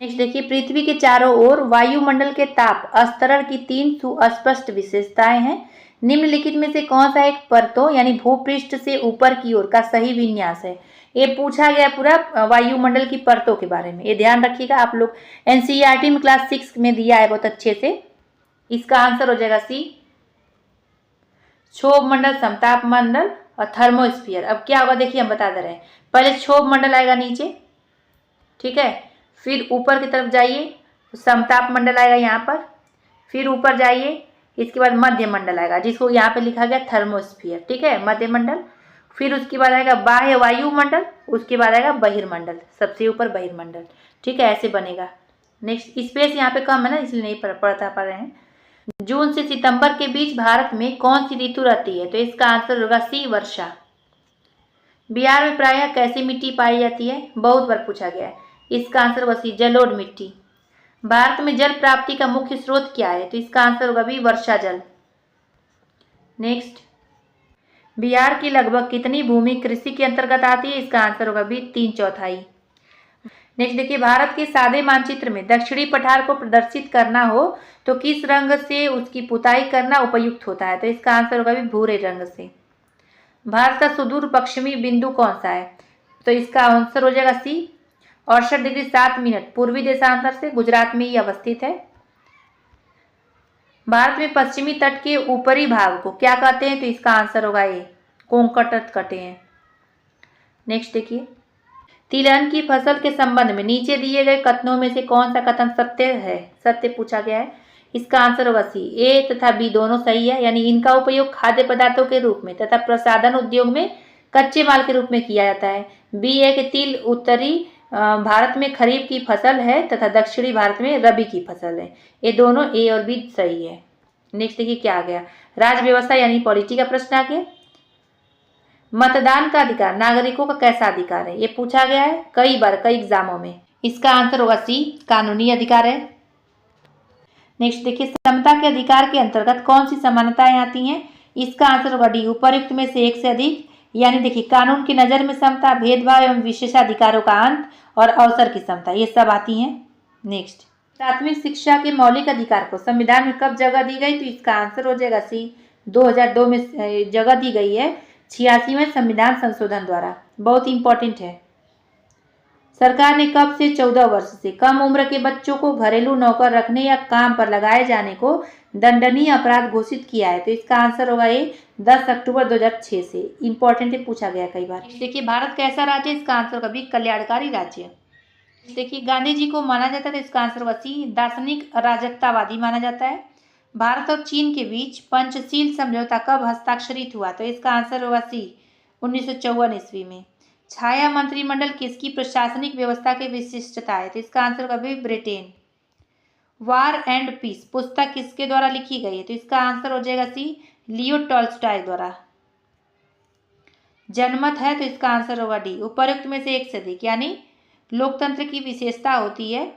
नेक्स्ट देखिए, पृथ्वी के चारों ओर वायुमंडल के ताप स्तरण की 3 सुस्पष्ट विशेषताएं हैं। निम्नलिखित में से कौन सा एक परतों यानी भूपृष्ठ से ऊपर की ओर का सही विन्यास है? ये पूछा गया पूरा वायुमंडल की परतों के बारे में, ये ध्यान रखिएगा। आप लोग NCERT में क्लास 6 में दिया है बहुत अच्छे से। इसका आंसर हो जाएगा सी, क्षोभ मंडल, समताप मंडल और थर्मोस्फीयर। अब क्या होगा देखिए, हम बता दे रहे हैं। पहले क्षोभ मंडल आएगा नीचे, ठीक है, फिर ऊपर की तरफ जाइए तो समताप मंडल आएगा यहाँ पर, फिर ऊपर जाइए, इसके बाद मध्य मंडल आएगा जिसको यहाँ पे लिखा गया थर्मोस्फीयर। ठीक है, मध्य मंडल, फिर उसके बाद आएगा बाह्य वायुमंडल, उसके बाद आएगा बहिर्मंडल, सबसे ऊपर बहिर्मंडल। ठीक है, ऐसे बनेगा। नेक्स्ट, स्पेस यहाँ पे कम है ना, इसलिए नहीं पढ़ रहे हैं। जून से सितंबर के बीच भारत में कौन सी ऋतु रहती है? तो इसका आंसर होगा सी, वर्षा। बिहार में प्रायः कैसी मिट्टी पाई जाती है? बहुत बार पूछा गया है। इसका आंसर होगा सी, जलोढ़ मिट्टी। भारत में जल प्राप्ति का मुख्य स्रोत क्या है? तो इसका आंसर होगा भी वर्षा जल। नेक्स्ट, बिहार की लगभग कितनी भूमि कृषि के अंतर्गत आती है? इसका आंसर होगा भी 3/4। नेक्स्ट देखिए, भारत के सादे मानचित्र में दक्षिणी पठार को प्रदर्शित करना हो तो किस रंग से उसकी पुताई करना उपयुक्त होता है? तो इसका आंसर होगा भी भूरे रंग से। भारत का सुदूर पश्चिमी बिंदु कौन सा है? तो इसका आंसर हो जाएगा सी, 68 डिग्री 7 मिनट पूर्वी देशांतर से गुजरात में ही अवस्थित है। भारत में पश्चिमी तट के ऊपरी भाग को क्या कहते हैं? तो इसका आंसर होगा ए, कोंकण कहते हैं। नेक्स्ट देखिए, तिलहन की फसल के संबंध में नीचे दिए गए कथनों में से कौन सा कथन सत्य है? सत्य पूछा गया है। इसका आंसर होगा सी, ए तथा बी दोनों सही है, यानी इनका उपयोग खाद्य पदार्थों के रूप में तथा प्रसाधन उद्योग में कच्चे माल के रूप में किया जाता है। बी है कि तिल उत्तरी भारत में खरीफ की फसल है तथा दक्षिणी भारत में रबी की फसल है। ये दोनों ए और बी सही है। नेक्स्ट देखिए क्या आ गया, राज व्यवस्था यानी पॉलिटी का प्रश्न आ गया। मतदान का अधिकार नागरिकों का कैसा अधिकार है? ये पूछा गया है कई बार कई एग्जामों में। इसका आंसर होगा सी, कानूनी अधिकार है। नेक्स्ट देखिए, समता के अधिकार के अंतर्गत कौन सी समानताएं आती हैं? इसका आंसर होगा डी, उपरोक्त में से एक से अधिक। यानी देखिए, कानून की नज़र में समता, भेदभाव एवं विशेषाधिकारों का अंत और अवसर की समता, ये सब आती हैं। नेक्स्ट, प्राथमिक शिक्षा के मौलिक अधिकार को संविधान में कब जगह दी गई? तो इसका आंसर हो जाएगा सी, 2002 में जगह दी गई है, 86वें संविधान संशोधन द्वारा। बहुत इंपॉर्टेंट है। सरकार ने कब से 14 वर्ष से कम उम्र के बच्चों को घरेलू नौकर रखने या काम पर लगाए जाने को दंडनीय अपराध घोषित किया है? तो इसका आंसर होगा ये, 10 अक्टूबर 2006 से। इंपॉर्टेंट है, पूछा गया कई बार। देखिए, भारत कैसा राज्य है? इसका आंसर कभी कल्याणकारी राज्य। देखिए, गांधी जी को माना जाता है, तो इसका आंसर होगा सी, दार्शनिक राजकतावादी माना जाता है। भारत और चीन के बीच पंचशील समझौता कब हस्ताक्षरित हुआ? तो इसका आंसर होगा सी, 1954 ईस्वी में। छाया मंत्रिमंडल किसकी प्रशासनिक व्यवस्था की विशिष्टता है? तो इसका आंसर होगा भी ब्रिटेन। वार एंड पीस पुस्तक किसके द्वारा लिखी गई है? तो इसका आंसर हो जाएगा सी, लियो टॉल्स्टॉय द्वारा। जनमत है, तो इसका आंसर होगा डी, उपरोक्त में से एक से अधिक, यानी लोकतंत्र की विशेषता होती है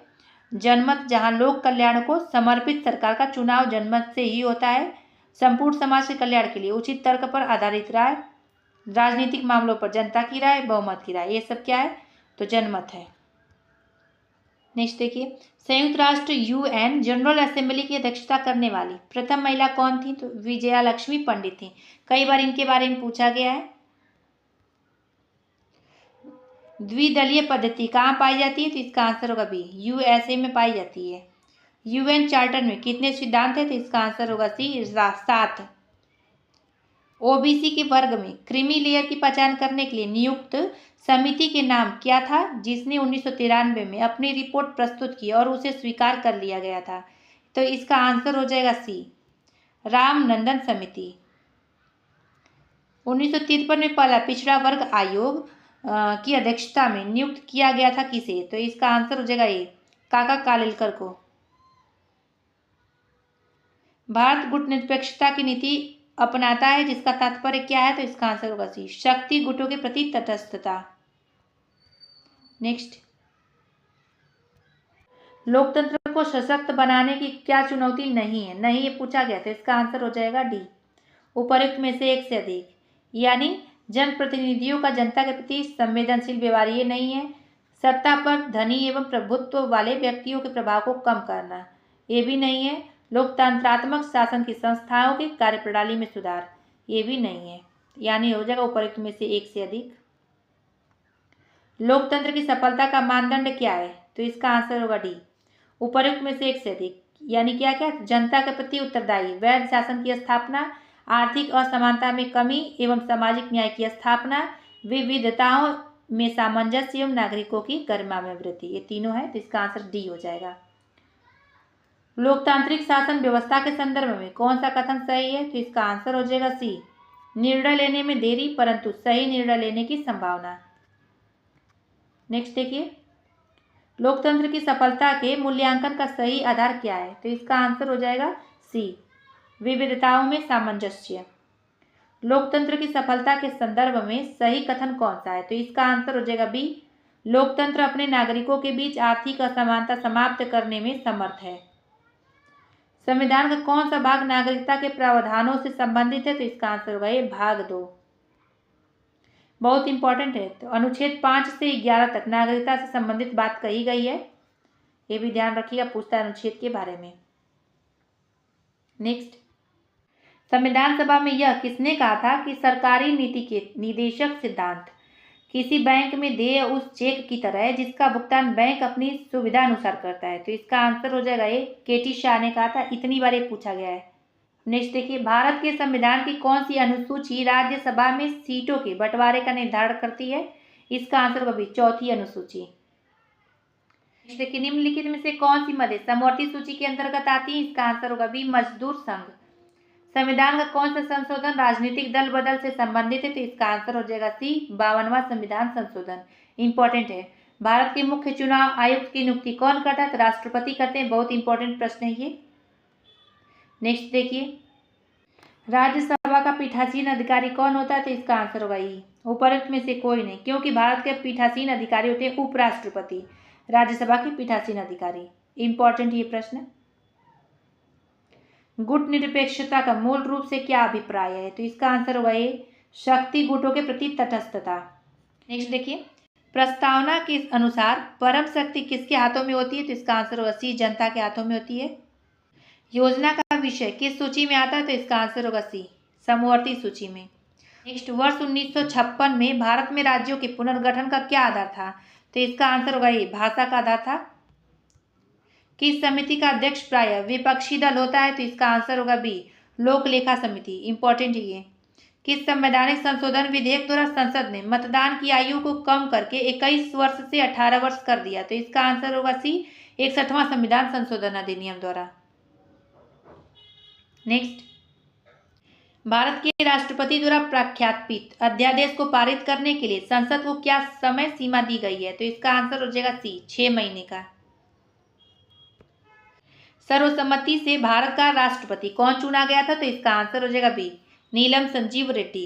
जनमत, जहां लोक कल्याण को समर्पित सरकार का चुनाव जनमत से ही होता है। संपूर्ण समाज के कल्याण के लिए उचित तर्क पर आधारित राय, राजनीतिक मामलों पर जनता की राय, बहुमत की राय, ये सब क्या है तो जनमत है। नेक्स्ट देखिए, संयुक्त राष्ट्र यूएन जनरल असेंबली की अध्यक्षता करने वाली प्रथम महिला कौन थी तो विजया लक्ष्मी पंडित थी। कई बार इनके बारे में पूछा गया है। द्विदलीय पद्धति कहाँ पाई जाती है तो इसका आंसर होगा बी, यूएसए में पाई जाती है। यूएन चार्टर में कितने सिद्धांत है तो इसका आंसर होगा सी, 7। ओबीसी के वर्ग में क्रीमी लेयर की पहचान करने के लिए नियुक्त समिति के नाम क्या था जिसने 1993 में अपनी रिपोर्ट प्रस्तुत की और उसे स्वीकार कर लिया गया था तो इसका आंसर हो जाएगा सी, रामनंदन समिति। 1953 में पहला पिछड़ा वर्ग आयोग की अध्यक्षता में नियुक्त किया गया था किसे तो इसका आंसर हो जाएगा ए, काका कालेलकर को। भारत गुट निरपेक्षता की नीति अपनाता है जिसका तात्पर्य क्या है तो इसका आंसर होगा सी, शक्ति गुटों के प्रति तटस्थता। नेक्स्ट, लोकतंत्र को सशक्त बनाने की क्या चुनौती नहीं है, नहीं ये पूछा गया था, इसका आंसर हो जाएगा डी, उपर्युक्त में से एक से अधिक, यानी जनप्रतिनिधियों का जनता के प्रति संवेदनशील व्यवहार ये नहीं है। सत्ता पर धनी एवं प्रभुत्व वाले व्यक्तियों के प्रभाव को कम करना ये भी नहीं है। लोकतंत्रात्मक शासन की संस्थाओं की कार्यप्रणाली में सुधार ये भी नहीं है, यानी हो जाएगा उपर्युक्त में से एक से अधिक। लोकतंत्र की सफलता का मानदंड क्या है तो इसका आंसर होगा डी, उपर्युक्त में से एक से अधिक, यानी क्या क्या जनता के प्रति उत्तरदायी वैध शासन की स्थापना, आर्थिक असमानता में कमी एवं सामाजिक न्याय की स्थापना, विविधताओं में सामंजस्य एवं नागरिकों की गरिमा में वृद्धि, ये तीनों है तो इसका आंसर डी हो जाएगा। लोकतांत्रिक शासन व्यवस्था के संदर्भ में कौन सा कथन सही है तो इसका आंसर हो जाएगा सी, निर्णय लेने में देरी परंतु सही निर्णय लेने की संभावना। नेक्स्ट देखिए, लोकतंत्र की सफलता के मूल्यांकन का सही आधार क्या है तो इसका आंसर हो जाएगा सी, विविधताओं में सामंजस्य। लोकतंत्र की सफलता के संदर्भ में सही कथन कौन सा है तो इसका आंसर हो जाएगा बी, लोकतंत्र अपने नागरिकों के बीच आर्थिक असमानता समाप्त करने में समर्थ है। संविधान का कौन सा भाग नागरिकता के प्रावधानों से संबंधित है तो इसका आंसर होगा ये, भाग 2, बहुत इंपॉर्टेंट है। तो अनुच्छेद 5 से 11 तक नागरिकता से संबंधित बात कही गई है, ये भी ध्यान रखिएगा, पूछता है अनुच्छेद के बारे में। नेक्स्ट, संविधान सभा में यह किसने कहा था कि सरकारी नीति के निदेशक सिद्धांत किसी बैंक में देय उस चेक की तरह है जिसका भुगतान बैंक अपनी सुविधा अनुसार करता है तो इसका आंसर हो जाएगा ये, केटी शाह ने कहा था, इतनी बार ये पूछा गया है। नेक्स्ट देखिए, भारत के संविधान की कौन सी अनुसूची राज्यसभा में सीटों के बंटवारे का निर्धारण करती है, इसका आंसर होगा भी, चौथी अनुसूची। नेक्स्ट देखिए, निम्नलिखित में से कौन सी मदे समवर्ती सूची के अंतर्गत आती है, इसका आंसर होगा भी, मजदूर संघ। संविधान का कौन सा संशोधन राजनीतिक दल बदल से संबंधित है तो इसका आंसर हो जाएगा सी, 52वां संविधान संशोधन, इंपॉर्टेंट है। भारत के मुख्य चुनाव आयुक्त की नियुक्ति कौन करता है तो राष्ट्रपति करते हैं, बहुत इंपॉर्टेंट प्रश्न है ये। नेक्स्ट देखिए, राज्यसभा का पीठासीन अधिकारी कौन होता है तो इसका आंसर होगा ई, उपर्युक्त में से कोई नहीं, क्योंकि भारत के पीठासीन अधिकारी होते हैं उपराष्ट्रपति, राज्यसभा के पीठासीन अधिकारी, इंपॉर्टेंट ये प्रश्न। गुट निरपेक्षता का मूल रूप से क्या अभिप्राय है तो इसका आंसर होगा ये, शक्ति गुटों के प्रति तटस्थता। नेक्स्ट देखिए, प्रस्तावना के अनुसार परम शक्ति किसके हाथों में होती है तो इसका आंसर होगा सी, जनता के हाथों में होती है। योजना का विषय किस सूची में आता है तो इसका आंसर होगा सी, समवर्ती सूची में। नेक्स्ट, वर्ष 1956 में भारत में राज्यों के पुनर्गठन का क्या आधार था तो इसका आंसर होगा ये, भाषा का आधार था। किस समिति का अध्यक्ष प्रायः विपक्षी दल होता है तो इसका आंसर होगा बी, लोक लेखा समिति, इंपॉर्टेंट है। किस संवैधानिक संशोधन विधेयक द्वारा संसद ने मतदान की आयु को कम करके 21 वर्ष से 18 वर्ष कर दिया तो इसका आंसर होगा सी, 61वां संविधान संशोधन अधिनियम द्वारा। नेक्स्ट, भारत के राष्ट्रपति द्वारा प्रख्यापित अध्यादेश को पारित करने के लिए संसद को क्या समय सीमा दी गई है तो इसका आंसर हो जाएगा सी, 6 महीने का। सर्वसम्मति से भारत का राष्ट्रपति कौन चुना गया था तो इसका आंसर हो जाएगा बी, नीलम संजीव रेड्डी।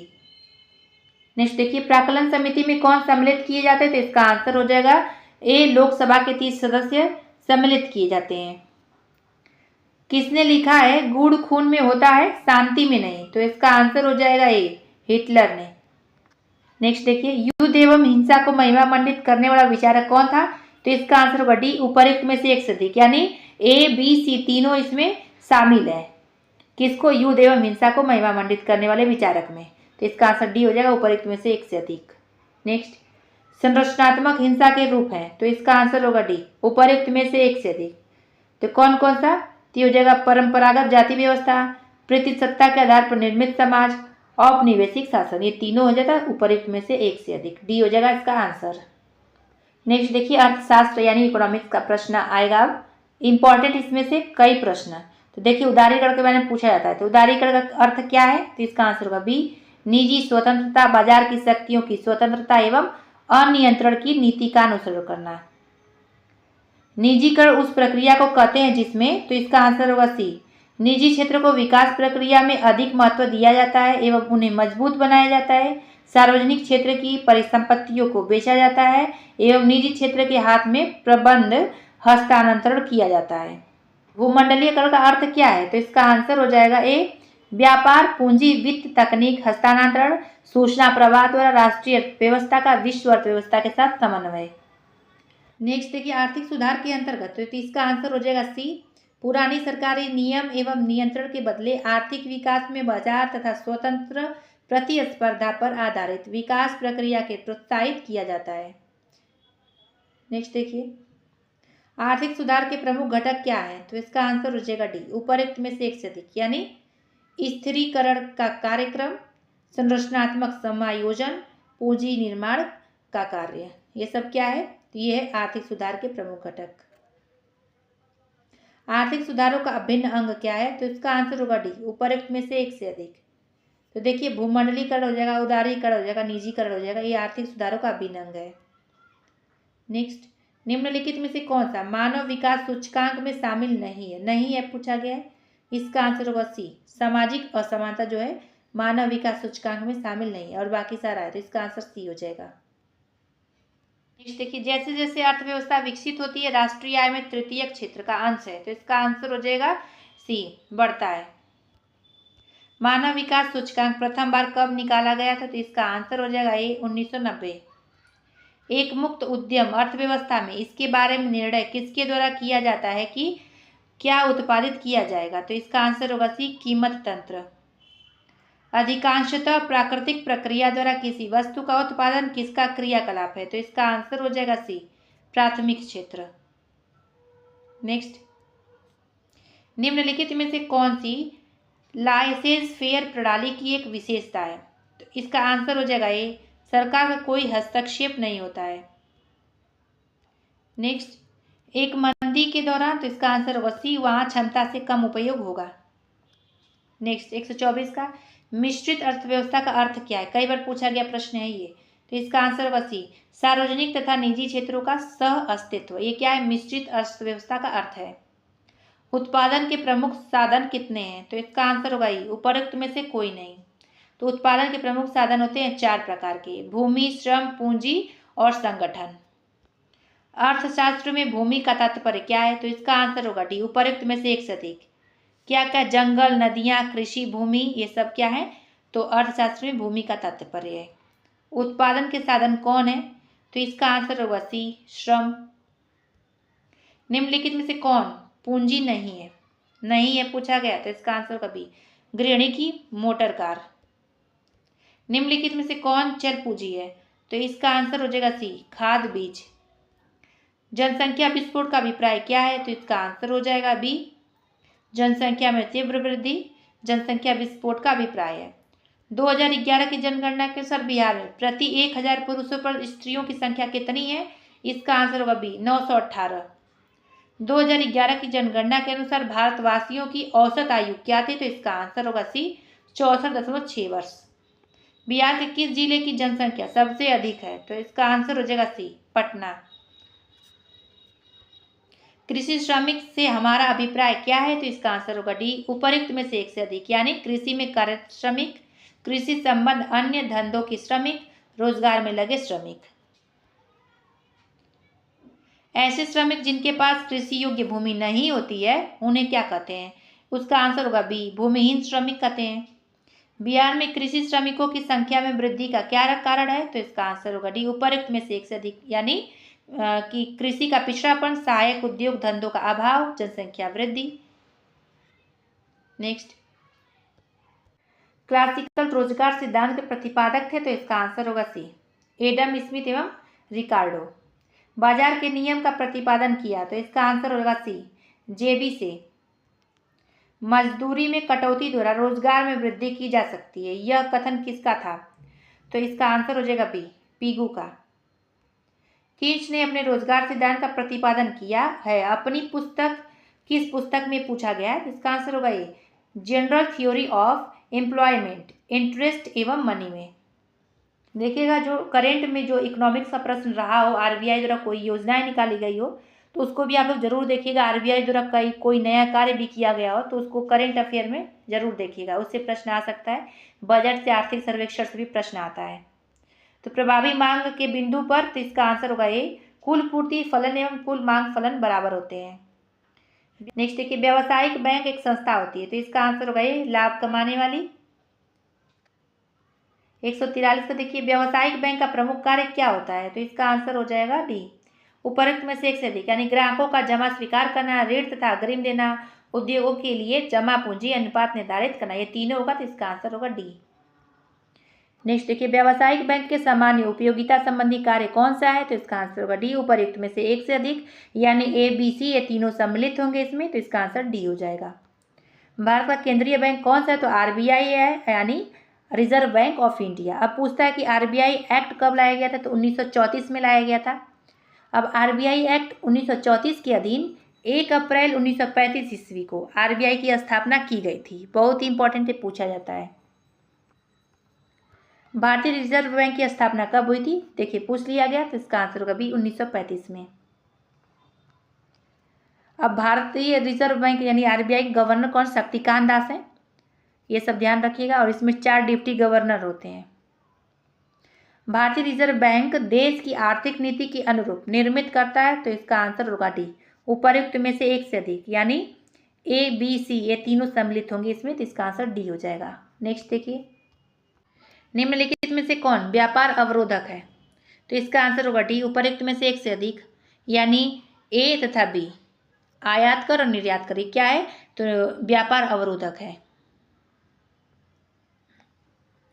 नेक्स्ट देखिए, प्राक्कलन समिति में कौन सम्मिलित किए जाते हैं तो इसका आंसर हो जाएगा ए लोकसभा के 30 सदस्य सम्मिलित किए जाते हैं। किसने लिखा है गुड़ खून में होता है शांति में नहीं, तो इसका आंसर हो जाएगा ए, हिटलर ने। नेक्स्ट देखिए, युद्ध एवं हिंसा को महिमा मंडित करने वाला विचारक कौन था, तो इसका आंसर होगा डी, उपर्युक्त में से एक से अधिक, यानी ए बी सी तीनों इसमें शामिल है। किसको, युद्ध एवं हिंसा को महिमा मंडित करने वाले विचारक में, तो इसका आंसर डी हो जाएगा, उपर्युक्त में से एक से अधिक। नेक्स्ट, संरचनात्मक हिंसा के रूप हैं, तो इसका आंसर होगा डी, उपर्युक्त में से एक से अधिक। तो कौन कौन सा, तो हो जाएगा परंपरागत जाति व्यवस्था, प्रतिसत्ता के आधार पर निर्मित समाज, औपनिवेशिक शासन, ये तीनों हो जाता है उपर्युक्त में से एक से अधिक, डी हो जाएगा इसका आंसर। नेक्स्ट देखिए, अर्थशास्त्र यानी इकोनॉमिक्स का प्रश्न आएगा अब, इंपॉर्टेंट इसमें से कई प्रश्न। तो देखिए, उदारीकरण के बारे में पूछा जाता है, तो उदारीकरण का अर्थ क्या है, तो इसका आंसर होगा बी, निजी स्वतंत्रता, बाजार की शक्तियों की स्वतंत्रता एवं अनियंत्रण की नीति का अनुसरण करना। निजीकरण उस प्रक्रिया को कहते हैं जिसमें, तो इसका आंसर होगा सी, निजी क्षेत्र को विकास प्रक्रिया में अधिक महत्व दिया जाता है एवं उन्हें मजबूत बनाया जाता है। सार्वजनिक क्षेत्र की परिसंपत्तियों को बेचा जाता है एवं निजी क्षेत्र के हाथ में प्रबंध हस्तांतरण किया जाता है। भूमंडलीयकरण का अर्थ क्या है, तो इसका आंसर हो जाएगा ए, व्यापार, पूंजी, वित्त, तकनीक हस्तांतरण, सूचना प्रवाह द्वारा राष्ट्रीय अर्थव्यवस्था का विश्व अर्थव्यवस्था के साथ समन्वय। नेक्स्ट देखिए, आर्थिक सुधार के अंतर्गत, तो इसका आंसर हो जाएगा सी, पुरानी सरकारी नियम एवं नियंत्रण के बदले आर्थिक विकास में बाजार तथा स्वतंत्र प्रतिस्पर्धा पर आधारित विकास प्रक्रिया के प्रोत्साहित किया जाता है। नेक्स्ट देखिए, आर्थिक सुधार के प्रमुख घटक क्या है, तो इसका आंसर हो जाएगा डी, उपर्युक्त में से एक से अधिक, यानी स्थिरीकरण का कार्यक्रम, संरचनात्मक समायोजन, पूंजी निर्माण का कार्य, ये सब क्या है, तो ये है आर्थिक सुधार के प्रमुख घटक। आर्थिक सुधारों का अभिन्न अंग क्या है, तो इसका आंसर होगा डी, उपर्युक्त में से एक से अधिक। तो देखिए, भूमंडलीकरण हो जाएगा, उदारीकरण हो जाएगा, निजीकरण हो जाएगा, ये आर्थिक सुधारों का अभिन्न अंग है। नेक्स्ट, निम्नलिखित में से कौन सा मानव विकास सूचकांक में शामिल नहीं है, नहीं है पूछा गया है, इसका आंसर होगा सी, सामाजिक असमानता जो है मानव विकास सूचकांक में शामिल नहीं है और बाकी सारा है, तो इसका आंसर सी हो जाएगा। नेक्स्ट देखिए, जैसे जैसे अर्थव्यवस्था विकसित होती है राष्ट्रीय आय में तृतीयक क्षेत्र का अंश है, तो इसका आंसर हो जाएगा सी, बढ़ता है। मानव विकास सूचकांक प्रथम बार कब निकाला गया था, तो इसका आंसर हो जाएगा ए, 1990। एक मुक्त उद्यम अर्थव्यवस्था में इसके बारे में निर्णय किसके द्वारा किया जाता है कि क्या उत्पादित किया जाएगा, तो इसका आंसर होगा सी, कीमत तंत्र। अधिकांशतः प्राकृतिक प्रक्रिया द्वारा किसी वस्तु का उत्पादन किसका क्रियाकलाप है, तो इसका आंसर हो जाएगा सी, प्राथमिक क्षेत्र। नेक्स्ट, निम्नलिखित में से कौन सी लाइसेंस फेयर प्रणाली की एक विशेषता है, तो इसका आंसर हो जाएगा ए, सरकार का कोई हस्तक्षेप नहीं होता है। नेक्स्ट, एक मंदी के दौरान, तो इसका आंसर होगा सी, वहां क्षमता से कम उपयोग होगा। नेक्स्ट, 124 का मिश्रित अर्थव्यवस्था का अर्थ क्या है, कई बार पूछा गया प्रश्न है ये, तो इसका आंसर होगा सी, सार्वजनिक तथा निजी क्षेत्रों का सह अस्तित्व, ये क्या है, मिश्रित अर्थव्यवस्था का अर्थ है। उत्पादन के प्रमुख साधन कितने हैं, तो इसका आंसर होगा ई, उपर्युक्त में से कोई नहीं। तो उत्पादन के प्रमुख साधन होते हैं 4 प्रकार के, भूमि, श्रम, पूंजी और संगठन। अर्थशास्त्र में भूमि का तात्पर्य क्या है, तो इसका आंसर होगा डी, उपर्युक्त में से एक से अधिक। क्या क्या, जंगल, नदियां, कृषि भूमि, ये सब क्या है, तो अर्थशास्त्र में भूमि का तात्पर्य है। उत्पादन के साधन कौन है, तो इसका आंसर होगा सी, श्रम। निम्नलिखित में से कौन पूंजी नहीं है, नहीं है पूछा गया, तो इसका आंसर होगा बी, गृहिणी की मोटर कार। निम्नलिखित में से कौन चल पूंजी है, तो इसका आंसर हो जाएगा सी, खाद बीज। जनसंख्या विस्फोट का अभिप्राय क्या है, तो इसका आंसर हो जाएगा बी, जनसंख्या में तीव्र वृद्धि जनसंख्या विस्फोट का अभिप्राय है। 2011 की जनगणना के अनुसार बिहार में प्रति 1000 पुरुषों पर स्त्रियों की संख्या कितनी है, इसका आंसर होगा बी, 918। 2011 की जनगणना के अनुसार भारतवासियों की औसत आयु क्या थी, तो इसका आंसर होगा सी, 64.6 वर्ष। बिहार के किस जिले की जनसंख्या सबसे अधिक है, तो इसका आंसर हो जाएगा सी, पटना। कृषि श्रमिक से हमारा अभिप्राय क्या है, तो इसका आंसर होगा डी, उपर्युक्त में से एक से अधिक, यानी कृषि में कार्यरत श्रमिक, कृषि संबंध अन्य धंधों के श्रमिक, रोजगार में लगे श्रमिक। ऐसे श्रमिक जिनके पास कृषि योग्य भूमि नहीं होती है उन्हें क्या कहते हैं? उसका आंसर होगा बी, भूमिहीन श्रमिक कहते हैं। बिहार में कृषि श्रमिकों की संख्या में वृद्धि का क्या कारण है? तो इसका आंसर होगा डी, उपरोक्त में से एक से अधिक, यानी कि कृषि का पिछड़ापन, सहायक उद्योग धंधों का अभाव, जनसंख्या वृद्धि। नेक्स्ट, क्लासिकल रोजगार सिद्धांत के प्रतिपादक थे, तो इसका आंसर होगा सी, एडम स्मिथ एवं रिकार्डो। बाजार के नियम का प्रतिपादन किया, तो इसका आंसर होगा सी, जेबी से। मजदूरी में कटौती द्वारा रोजगार में वृद्धि की जा सकती है, यह कथन किसका था? तो इसका आंसर हो जाएगा बी, पीगू का। कीच ने अपने रोजगार सिद्धांत का प्रतिपादन किया है अपनी पुस्तक, किस पुस्तक में पूछा गया है? इसका आंसर होगा a, general theory of employment, interest एवं मनी में। देखिएगा, जो करेंट में जो इकोनॉमिक्स का प्रश्न रहा हो, आरबीआई द्वारा कोई योजनाएं निकाली गई हो, तो उसको भी आप लोग जरूर देखिएगा। आरबीआई द्वारा कोई नया कार्य भी किया गया हो तो उसको करंट अफेयर में जरूर देखिएगा, उससे प्रश्न आ सकता है। बजट से, आर्थिक सर्वेक्षण से भी प्रश्न आता है। तो प्रभावी मांग के बिंदु पर, तो इसका आंसर होगा ए, कुल पूर्ति फलन एवं कुल मांग फलन बराबर होते हैं। नेक्स्ट देखिए, व्यावसायिक बैंक एक संस्था होती है, तो इसका आंसर होगा ए, लाभ कमाने वाली। 143 का देखिए, व्यावसायिक बैंक का प्रमुख कार्य क्या होता है? तो इसका आंसर हो जाएगा डी, उपरोक्त में से एक से अधिक, यानी ग्राहकों का जमा स्वीकार करना, ऋण तथा अग्रिम देना, उद्योगों के लिए जमा पूंजी अनुपात निर्धारित करना, ये तीनों होगा, तो इसका आंसर होगा डी। नेक्स्ट देखिए, व्यावसायिक बैंक के सामान्य उपयोगिता संबंधी कार्य कौन सा है? तो इसका आंसर होगा डी, उपरोक्त में से एक से अधिक, यानी ए, बी, सी ये तीनों सम्मिलित होंगे इसमें, तो इसका आंसर डी हो जाएगा। भारत का केंद्रीय बैंक कौन सा है? तो आरबीआई है, यानी रिजर्व बैंक ऑफ इंडिया। अब पूछता है कि आरबीआई एक्ट कब लाया गया था? तो 1934 में लाया गया था। अब आरबीआई एक्ट 1934 के अधीन 1 अप्रैल 1935 ईस्वी को आरबीआई की स्थापना की गई थी। बहुत ही इंपॉर्टेंट है, पूछा जाता है। भारतीय रिजर्व बैंक की स्थापना कब हुई थी? देखिए, पूछ लिया गया, तो इसका आंसर होगा बी, 1935 में। अब भारतीय रिजर्व बैंक यानी आरबीआई के गवर्नर कौन? शक्तिकांत दास हैं, ये सब ध्यान रखिएगा। और इसमें 4 डिप्टी गवर्नर होते हैं। भारतीय रिजर्व बैंक देश की आर्थिक नीति के अनुरूप निर्मित करता है, तो इसका आंसर होगा डी, उपरोक्त में से एक से अधिक, यानी ए, बी, सी ये तीनों सम्मिलित होंगे इसमें, तो इसका आंसर डी हो जाएगा। नेक्स्ट देखिए, निम्नलिखित में से कौन व्यापार अवरोधक है? तो इसका आंसर होगा डी, उपरोक्त में से एक से अधिक, यानी ए तथा बी, आयात कर और निर्यात कर, क्या है? तो व्यापार अवरोधक है।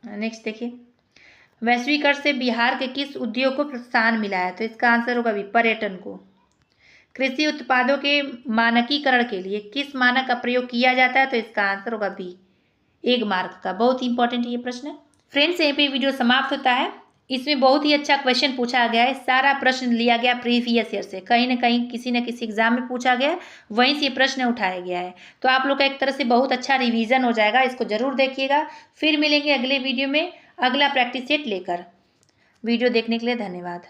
नेक्स्ट देखिए, वैश्वीकरण से बिहार के किस उद्योग को प्रोत्साहन मिला है? तो इसका आंसर होगा बी, पर्यटन को। कृषि उत्पादों के मानकीकरण के लिए किस मानक का प्रयोग किया जाता है? तो इसका आंसर होगा बी, एक मार्क का। बहुत ही इंपॉर्टेंट ये प्रश्न है। फ्रेंड्स, यहीं पे वीडियो समाप्त होता है। इसमें बहुत ही अच्छा क्वेश्चन पूछा गया है, सारा प्रश्न लिया गया प्रीवियस ईयर से, कहीं ना कहीं किसी न किसी एग्जाम में पूछा गया, वहीं से प्रश्न उठाया गया है। तो आप लोग का एक तरह से बहुत अच्छा रिवीजन हो जाएगा, इसको जरूर देखिएगा। फिर मिलेंगे अगले वीडियो में अगला प्रैक्टिस सेट लेकर। वीडियो देखने के लिए धन्यवाद।